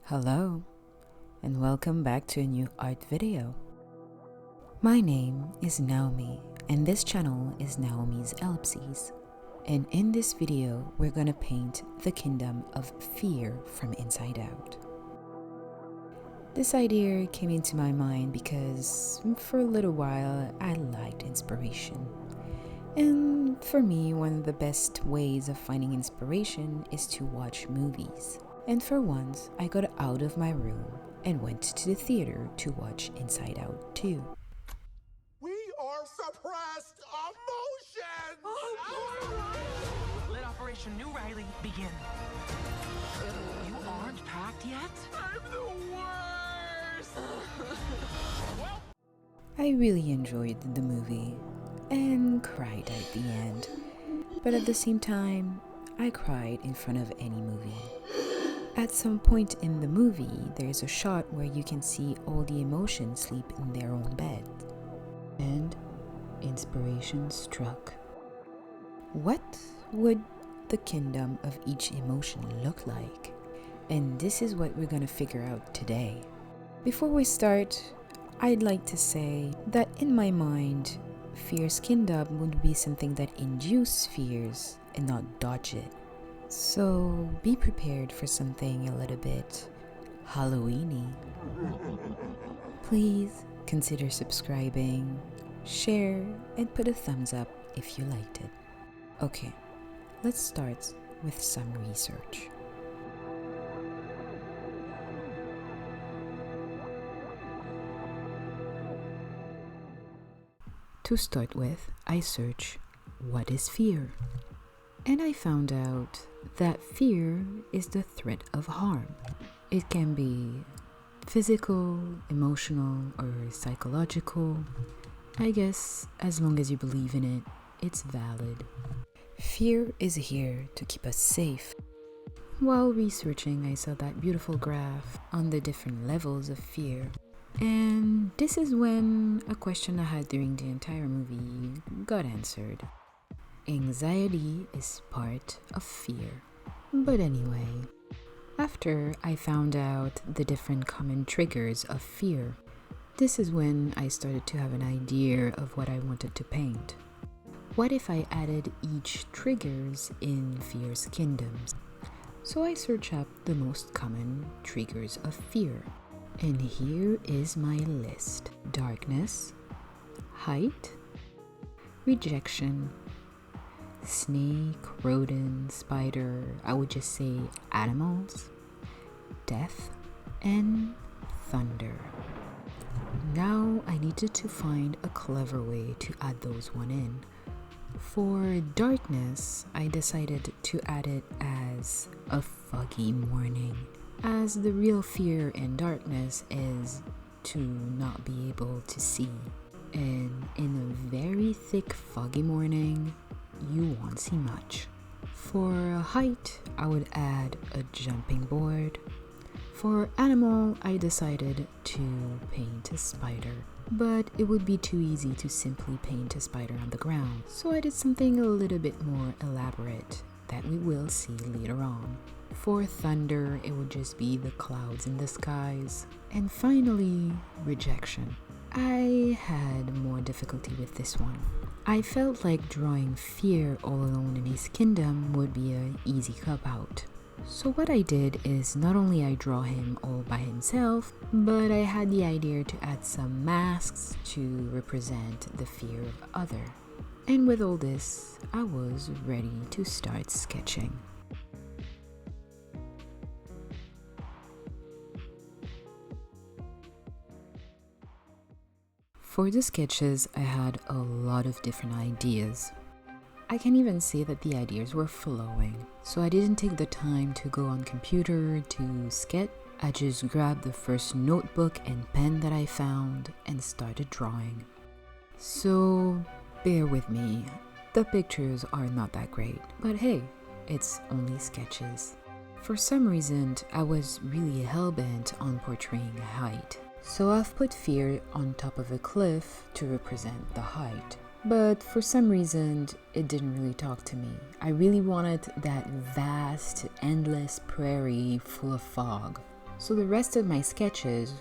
Hello, and welcome back to a new art video. My name is Naomi, and this channel is Naomi's Ellipses. And in this video, we're gonna paint the kingdom of fear from inside out. This idea came into my mind because for a little while, I liked inspiration. And for me, one of the best ways of finding inspiration is to watch movies. And for once, I got out of my room and went to the theater to watch Inside Out 2. We are suppressed emotions! Let Operation New Riley begin. You aren't packed yet? I'm the worst! I really enjoyed the movie and cried at the end. But at the same time, I cried in front of any movie. At some point in the movie, there's a shot where you can see all the emotions sleep in their own bed. And inspiration struck. What would the kingdom of each emotion look like? And this is what we're gonna figure out today. Before we start, I'd like to say that in my mind, fear's kingdom would be something that induces fears and not dodge it. So be prepared for something a little bit Halloweeny. Please consider subscribing, share, and put a thumbs up if you liked it. Okay, let's start with some research. To start with, I search what is fear? And I found out that fear is the threat of harm. It can be physical, emotional, or psychological. I guess as long as you believe in it, it's valid. Fear is here to keep us safe. While researching, I saw that beautiful graph on the different levels of fear. And this is when a question I had during the entire movie got answered. Anxiety is part of fear. But anyway, after I found out the different common triggers of fear, this is when I started to have an idea of what I wanted to paint. What if I added each triggers in fear's kingdoms? So I searched up the most common triggers of fear. And here is my list. Darkness, height, rejection, snake, rodent, spider, I would just say animals, death, and thunder. Now I needed to find a clever way to add those one in. For darkness, I decided to add it as a foggy morning, as the real fear in darkness is to not be able to see. And in a very thick foggy morning, you won't see much. For height, I would add a jumping board. For animal, I decided to paint a spider, but it would be too easy to simply paint a spider on the ground, so I did something a little bit more elaborate that we will see later on. For thunder, it would just be the clouds in the skies. And finally, rejection. I had more difficulty with this one. I felt like drawing fear all alone in his kingdom would be an easy cop-out. So what I did is not only I draw him all by himself, but I had the idea to add some masks to represent the fear of other. And with all this, I was ready to start sketching. For the sketches, I had a lot of different ideas. I can even say that the ideas were flowing, so I didn't take the time to go on computer to sketch. I just grabbed the first notebook and pen that I found and started drawing. So bear with me, the pictures are not that great, but hey, it's only sketches. For some reason, I was really hell-bent on portraying height. So I've put fear on top of a cliff to represent the height. But for some reason, it didn't really talk to me. I really wanted that vast, endless prairie full of fog. So the rest of my sketches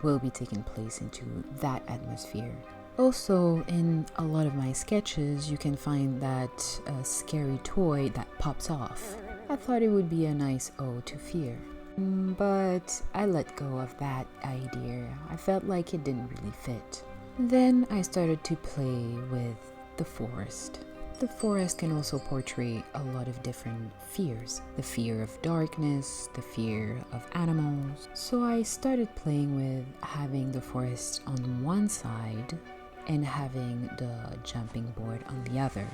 will be taking place into that atmosphere. Also, in a lot of my sketches, you can find that scary toy that pops off. I thought it would be a nice ode to fear. But I let go of that idea. I felt like it didn't really fit. Then I started to play with the forest. The forest can also portray a lot of different fears. The fear of darkness, the fear of animals. So I started playing with having the forest on one side and having the jumping board on the other.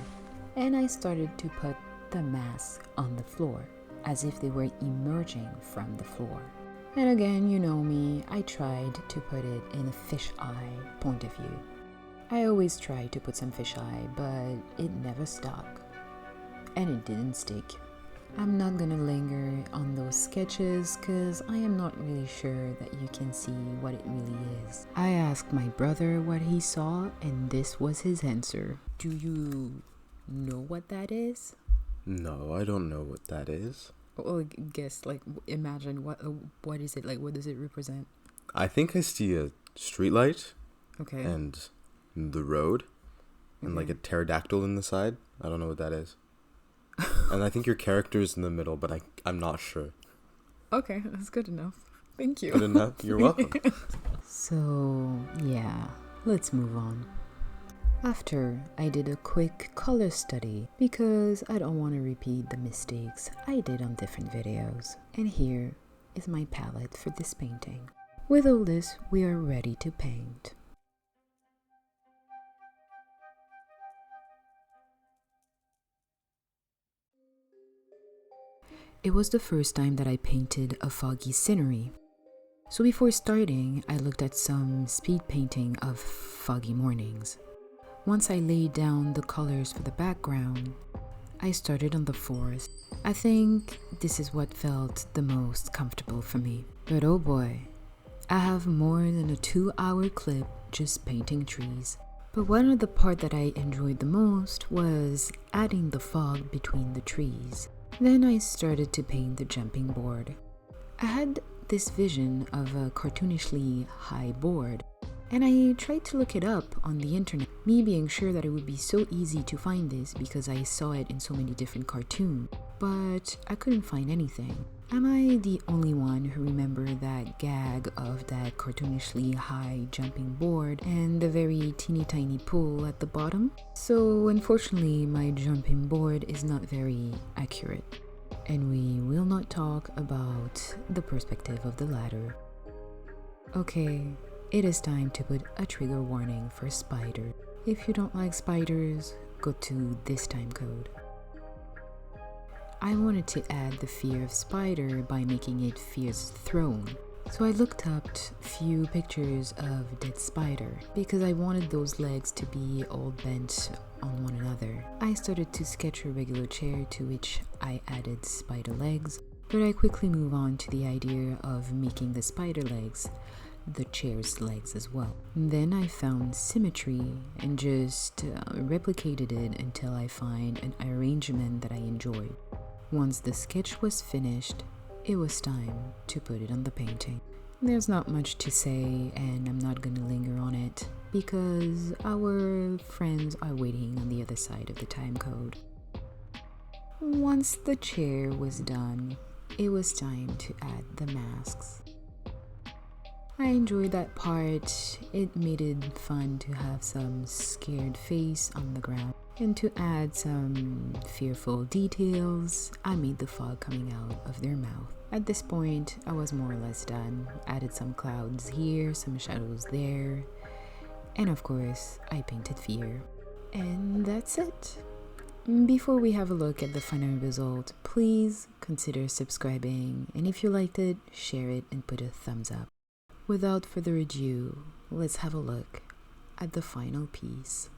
And I started to put the masks on the floor, as if they were emerging from the floor. And again, you know me, I tried to put it in a fisheye point of view. I always try to put some fisheye, but it never stuck. And it didn't stick. I'm not gonna linger on those sketches because I am not really sure that you can see what it really is. I asked my brother what he saw and this was his answer. Do you know what that is? No, I don't know what that is. Well, guess, like, imagine what is it, like, what does it represent? I think I see a streetlight. Okay. And the road. And like a pterodactyl in the side. I don't know what that is. And I think your character is in the middle, but I'm not sure. Okay, that's good enough. Thank you. Good enough? You're welcome. So, yeah, let's move on. After, I did a quick color study because I don't want to repeat the mistakes I did on different videos. And here is my palette for this painting. With all this, we are ready to paint. It was the first time that I painted a foggy scenery. So before starting, I looked at some speed painting of foggy mornings. Once I laid down the colors for the background, I started on the forest. I think this is what felt the most comfortable for me. But oh boy, I have more than a 2-hour clip just painting trees. But one of the part that I enjoyed the most was adding the fog between the trees. Then I started to paint the jumping board. I had this vision of a cartoonishly high board, and I tried to look it up on the internet, me being sure that it would be so easy to find this because I saw it in so many different cartoons, but I couldn't find anything. Am I the only one who remember that gag of that cartoonishly high jumping board and the very teeny tiny pool at the bottom? So unfortunately, my jumping board is not very accurate, and we will not talk about the perspective of the ladder. Okay, it is time to put a trigger warning for spider. If you don't like spiders, go to this time code. I wanted to add the fear of spider by making it fear's throne. So I looked up a few pictures of dead spider because I wanted those legs to be all bent on one another. I started to sketch a regular chair to which I added spider legs, but I quickly move on to the idea of making the spider legs the chair's legs as well. Then I found symmetry and just replicated it until I find an arrangement that I enjoyed. Once the sketch was finished, it was time to put it on the painting. There's not much to say and I'm not gonna linger on it because our friends are waiting on the other side of the time code. Once the chair was done, it was time to add the masks. I enjoyed that part. It made it fun to have some scared face on the ground. And to add some fearful details, I made the fog coming out of their mouth. At this point, I was more or less done. Added some clouds here, some shadows there. And of course, I painted fear. And that's it. Before we have a look at the final result, please consider subscribing. And if you liked it, share it and put a thumbs up. Without further ado, let's have a look at the final piece.